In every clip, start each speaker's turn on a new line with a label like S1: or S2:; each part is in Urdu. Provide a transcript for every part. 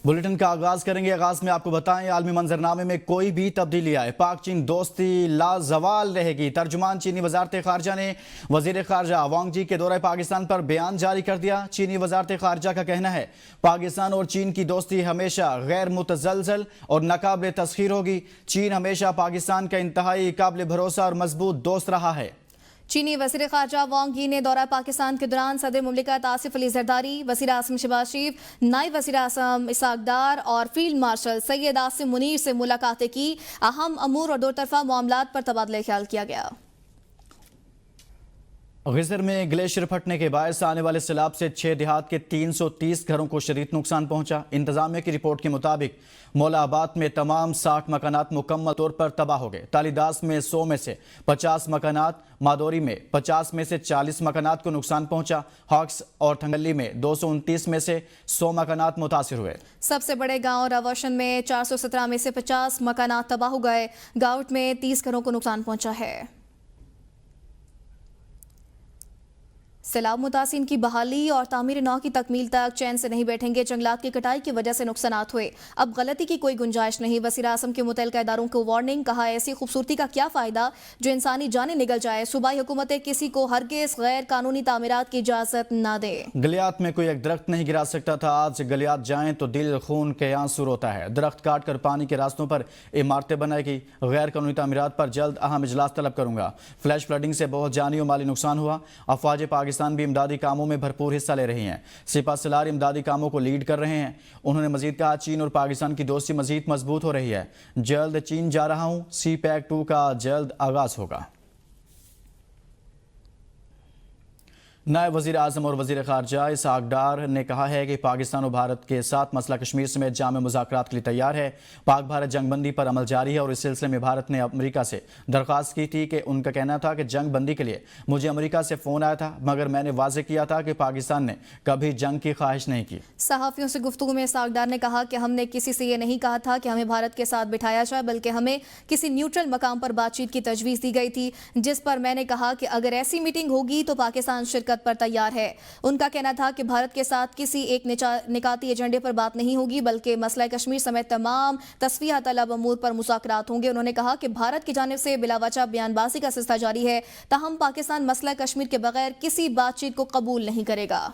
S1: بلیٹن کا آغاز کریں گے۔ آغاز میں آپ کو بتائیں عالمی منظرنامے میں کوئی بھی تبدیلی آئے پاک چین دوستی لازوال رہے گی۔ ترجمان چینی وزارت خارجہ نے وزیر خارجہ وانگ جی کے دورہ پاکستان پر بیان جاری کر دیا۔ چینی وزارت خارجہ کا کہنا ہے پاکستان اور چین کی دوستی ہمیشہ غیر متزلزل اور ناقابل تسخیر ہوگی۔ چین ہمیشہ پاکستان کا انتہائی قابل بھروسہ اور مضبوط دوست رہا ہے۔
S2: چینی وزیر خارجہ وانگ یی نے دورہ پاکستان کے دوران صدر مملکت آصف علی زرداری، وزیر اعظم شہباز شریف، نائب وزیر اعظم اسحاق ڈار اور فیلڈ مارشل سید عاصم منیر سے ملاقاتیں کی۔ اہم امور اور دو طرفہ معاملات پر تبادلہ خیال کیا گیا۔
S1: غزر میں گلیشیئر پھٹنے کے باعث آنے والے سیلاب سے 6 دیہات کے 330 گھروں کو شدید نقصان پہنچا۔ انتظامیہ کی رپورٹ کے مطابق مولا آباد میں تمام 60 مکانات مکمل طور پر تباہ ہو گئے۔ تالی داس میں 100 میں سے 50 مکانات، مادوری میں 50 میں سے 40 مکانات کو نقصان پہنچا۔ ہاکس اور تھنگلی میں 229 میں سے 100 مکانات متاثر ہوئے۔
S2: سب سے بڑے گاؤں راوشن میں 417 میں سے 50 مکانات تباہ ہو گئے۔ گاؤٹ میں 30 گھروں کو نقصان پہنچا ہے۔ سیلاب متاثرین کی بحالی اور تعمیر نو کی تکمیل تک چین سے نہیں بیٹھیں گے۔ جنگلات کی کٹائی کی وجہ سے نقصانات ہوئے، اب غلطی کی کوئی گنجائش نہیں۔ وزیر اعظم کے متعلقہ اداروں کو وارننگ، کہا ایسی خوبصورتی کا کیا فائدہ جو انسانی جانیں نگل جائے۔ صوبائی حکومتیں کسی کو ہرگز غیر قانونی تعمیرات کی اجازت نہ دے۔
S1: گلیات میں کوئی ایک درخت نہیں گرا سکتا تھا، آج گلیات جائیں تو دل خون کے آنسو روتا ہے۔ درخت کاٹ کر پانی کے راستوں پر عمارتیں بنائے گی۔ غیر قانونی تعمیرات پر جلد اہم اجلاس طلب کروں گا۔ فلیش فلڈنگ سے بہت جانی و مالی نقصان ہوا۔ افواج پاکستان بھی امدادی کاموں میں بھرپور حصہ لے رہی ہیں۔ سپہ سالار امدادی کاموں کو لیڈ کر رہے ہیں۔ انہوں نے مزید کہا چین اور پاکستان کی دوستی مزید مضبوط ہو رہی ہے۔ جلد چین جا رہا ہوں، سی پیک 2 کا جلد آغاز ہوگا۔ نائب وزیر اعظم اور وزیر خارجہ اسحاق ڈار نے کہا ہے کہ پاکستان و بھارت کے ساتھ مسئلہ کشمیر سمیت جامع مذاکرات کے لیے تیار ہے۔ پاک بھارت جنگ بندی پر عمل جاری ہے اور اس سلسلے میں بھارت نے امریکہ سے درخواست کی تھی کہ ان کا کہنا تھا کہ جنگ بندی کے لیے مجھے امریکہ سے فون آیا تھا، مگر میں نے واضح کیا تھا کہ پاکستان نے کبھی جنگ کی خواہش نہیں کی۔
S2: صحافیوں سے گفتگو میں اسحاق ڈار نے کہا کہ ہم نے کسی سے یہ نہیں کہا تھا کہ ہمیں بھارت کے ساتھ بٹھایا جائے، بلکہ ہمیں کسی نیوٹرل مقام پر بات چیت کی تجویز دی گئی تھی، جس پر میں نے کہا کہ اگر ایسی میٹنگ ہوگی تو پاکستان شرکت پر تیار ہے۔ ان کا کہنا تھا کہ بھارت کے ساتھ کسی ایک نکاتی ایجنڈے پر بات نہیں ہوگی، بلکہ مسئلہ کشمیر سمیت تمام تصفیہ طلب امور پر مذاکرات ہوں گے۔ انہوں نے کہا کہ بھارت کی جانب سے بلا وجہ بیان بازی کا سلسلہ جاری ہے، تاہم پاکستان مسئلہ کشمیر کے بغیر کسی بات چیت کو قبول نہیں کرے گا۔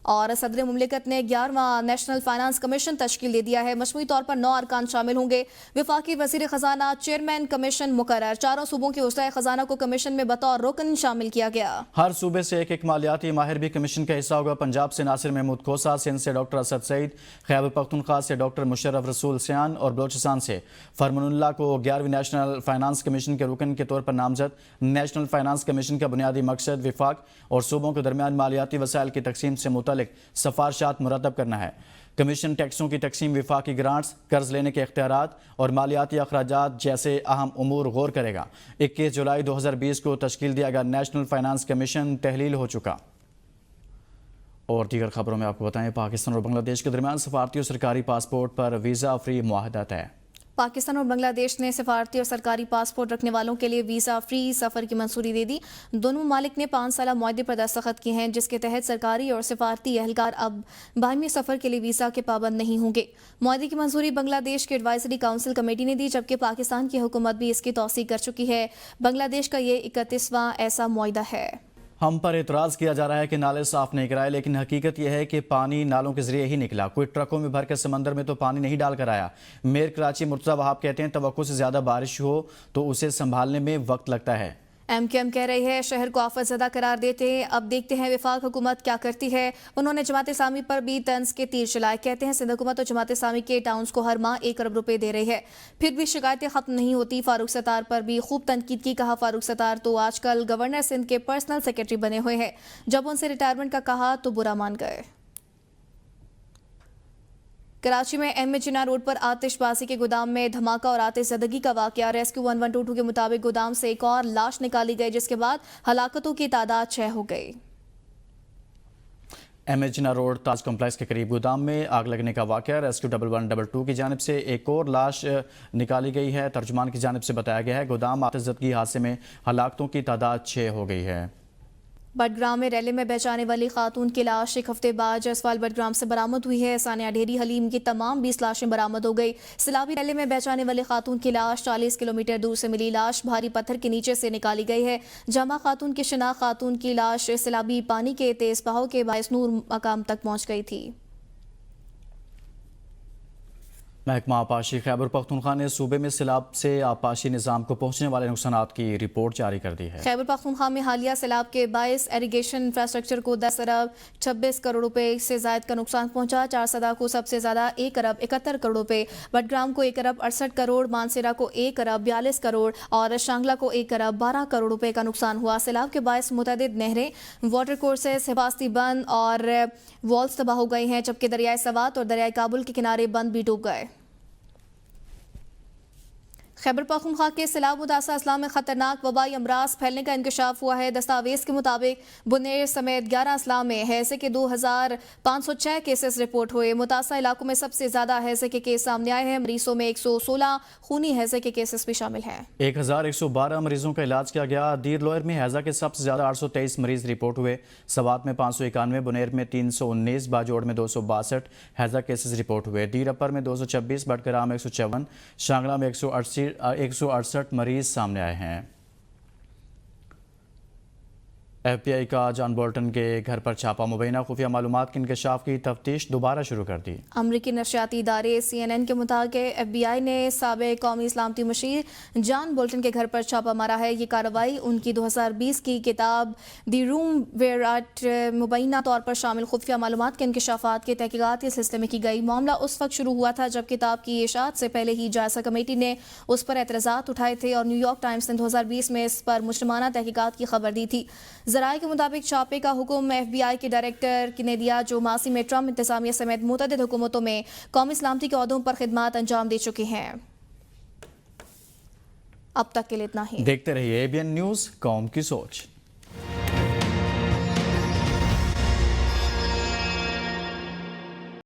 S2: اور صدر مملکت نے 11واں نیشنل فائنانس کمیشن تشکیل دے دیا ہے۔ مجموعی طور پر 9 ارکان شامل ہوں گے۔ وفاقی وزیر خزانہ چیئرمین کمیشن مقرر۔ چاروں صوبوں کے وزرائے خزانہ کو کمیشن میں بطور رکن شامل کیا گیا۔
S1: ہر صوبے سے ایک مالیاتی ماہر بھی کمیشن کا حصہ ہوگا۔ پنجاب سے ناصر محمود کھوسا، سندھ سے ڈاکٹر اسد سعید، خیبر پختونخوا سے ڈاکٹر مشرف رسول سیان اور بلوچستان سے فرمان اللہ کو 11ویں نیشنل فائنانس کمیشن کے رکن کے طور پر نامزد۔ نیشنل فائنانس کمیشن کا بنیادی مقصد وفاق اور صوبوں کے درمیان مالیاتی وسائل کی تقسیم سے متعلق سفارشات مرتب کرنا ہے۔ کمیشن ٹیکسوں کی تقسیم، وفاقی گرانٹس، قرض لینے کے اختیارات اور مالیاتی اخراجات جیسے اہم امور غور کرے گا۔ 21 جولائی 2020 کو تشکیل دیا گیا نیشنل فائنانس کمیشن تحلیل ہو چکا۔ اور دیگر خبروں میں آپ کو بتائیں پاکستان اور بنگلہ دیش کے درمیان سفارتی اور سرکاری پاسپورٹ پر ویزا فری معاہدہ طے۔
S2: پاکستان اور بنگلہ دیش نے سفارتی اور سرکاری پاسپورٹ رکھنے والوں کے لیے ویزا فری سفر کی منظوری دے دی۔ دونوں ممالک نے 5 سالہ معاہدے پر دستخط کیے ہیں، جس کے تحت سرکاری اور سفارتی اہلکار اب باہمی سفر کے لیے ویزا کے پابند نہیں ہوں گے۔ معاہدے کی منظوری بنگلہ دیش کی ایڈوائزری کونسل کمیٹی نے دی، جبکہ پاکستان کی حکومت بھی اس کی توثیق کر چکی ہے۔ بنگلہ دیش کا یہ 31واں ایسا معاہدہ ہے۔
S1: ہم پر اعتراض کیا جا رہا ہے کہ نالے صاف نہیں کرائے، لیکن حقیقت یہ ہے کہ پانی نالوں کے ذریعے ہی نکلا۔ کوئی ٹرکوں میں بھر کر سمندر میں تو پانی نہیں ڈال کر آیا۔ میئر کراچی مرتضیٰ وہاب کہتے ہیں توقع سے زیادہ بارش ہو تو اسے سنبھالنے میں وقت لگتا ہے۔
S2: ایم کیو ایم کہہ رہی ہے شہر کو آفت زدہ قرار دیتے ہیں، اب دیکھتے ہیں وفاق حکومت کیا کرتی ہے۔ انہوں نے جماعت اسلامی پر بھی طنز کے تیر چلائے۔ کہتے ہیں سندھ حکومت اور جماعت اسلامی کے ٹاؤنز کو ہر ماہ 1 ارب روپے دے رہی ہے، پھر بھی شکایتیں ختم نہیں ہوتی۔ فاروق ستار پر بھی خوب تنقید کی، کہا فاروق ستار تو آج کل گورنر سندھ کے پرسنل سیکرٹری بنے ہوئے ہیں، جب ان سے ریٹائرمنٹ کا کہا تو برا مان گئے۔ کراچی میں ایم اے جناح روڈ پر آتش بازی کے گودام میں دھماکہ اور آتش زدگی کا واقعہ۔ ریسکیو 1122 کے مطابق گودام سے ایک اور لاش نکالی گئی، جس کے بعد ہلاکتوں کی تعداد 6 ہو گئی۔
S1: ایم اے جناح روڈ تاج کمپلیکس کے قریب گودام میں آگ لگنے کا واقعہ۔ ریسکیو 1122 کی جانب سے ایک اور لاش نکالی گئی ہے۔ ترجمان کی جانب سے بتایا گیا ہے گودام آتش زدگی حادثے میں ہلاکتوں کی تعداد 6 ہو گئی ہے۔
S2: بٹگرام میں ریلی میں بہچانے والی خاتون کی لاش ایک ہفتے بعد جسوال بٹگرام سے برآمد ہوئی ہے۔ ثانیہ ڈھیری حلیم کی تمام 20 لاشیں برآمد ہو گئی۔ سیلابی ریلی میں بہچانے والی خاتون کی لاش 40 کلومیٹر دور سے ملی۔ لاش بھاری پتھر کے نیچے سے نکالی گئی ہے۔ جامع خاتون کی شناخت خاتون کی لاش سیلابی پانی کے تیز بہاؤ کے باعث نور مقام تک پہنچ گئی تھی۔
S1: محکمہ آبپاشی خیبر پختونخوا نے صوبے میں سیلاب سے آبپاشی نظام کو پہنچنے والے نقصانات کی رپورٹ جاری کر دی ہے۔
S2: خیبر پختونخوا میں حالیہ سیلاب کے باعث ایریگیشن انفراسٹرکچر کو 10 ارب 26 کروڑ روپے سے زائد کا نقصان پہنچا۔ چارسدہ کو سب سے زیادہ 1 ارب 71 کروڑ روپے، بٹگرام کو 1 ارب 68 کروڑ، مانسیرا کو 1 ارب 42 کروڑ اور شانگلہ کو 1 ارب 12 کروڑ روپے کا نقصان ہوا۔ سیلاب کے باعث متعدد نہریں، واٹر کورسز، حفاظتی بند اور والز تباہ ہو گئی ہیں، جبکہ دریائے سوات اور دریائے کابل کے کنارے بند بھی ڈوب گئے۔ خیبر پختونخوا کے سیلاب متاثرہ اضلاع میں خطرناک وبائی امراض پھیلنے کا انکشاف ہوا ہے۔ دستاویز کے مطابق بنیر سمیت 11 اضلاع میں ہیضے کے 2506 کیسز رپورٹ ہوئے۔ متاثرہ علاقوں میں سب سے زیادہ ہیضے کے کیس سامنے آئے ہیں۔ مریضوں میں 116 خونی ہیضے کے کیسز بھی شامل ہیں۔
S1: 1112 مریضوں کا علاج کیا گیا۔ دیر لوئر میں ہیضہ کے سب سے زیادہ 823 مریض رپورٹ ہوئے۔ سوات میں 591، بنیر میں 319، باجوڑ میں 262 ہیضہ کیسز رپورٹ ہوئے۔ دیر اپر میں 226، بٹگرام 154، شانگلہ میں 168 مریض سامنے آئے ہیں۔ ایف بی آئی کا جان بولٹن کے گھر پر چھاپا، مبینہ خفیہ معلومات کے انکشاف کی تفتیش دوبارہ شروع کر دی۔
S2: امریکی نشریاتی ادارے CNN کے مطابق ایف بی آئی نے سابق قومی سلامتی مشیر جان بولٹن کے گھر پر چھاپا مارا ہے۔ یہ کارروائی ان کی 2020 کی کتاب دی روم ویئر آرٹ مبینہ طور پر شامل خفیہ معلومات کے انکشافات کے تحقیقات کے سلسلے میں کی گئی۔ معاملہ اس وقت شروع ہوا تھا جب کتاب کی اشاعت سے پہلے ہی جائزہ کمیٹی نے اس پر اعتراضات اٹھائے تھے اور نیو یارک ٹائمز نے 2020 میں اس پر مجرمانہ تحقیقات کی خبر دی تھی۔ ذرائع کے مطابق چھاپے کا حکم ایف بی آئی کے ڈائریکٹر نے دیا، جو ماضی میں ٹرمپ انتظامیہ سمیت متعدد حکومتوں میں قومی سلامتی کے عہدوں پر خدمات انجام دے چکے ہیں۔ اب تک کے لیے اتنا ہی۔
S1: دیکھتے رہیے ABN نیوز، قوم کی سوچ۔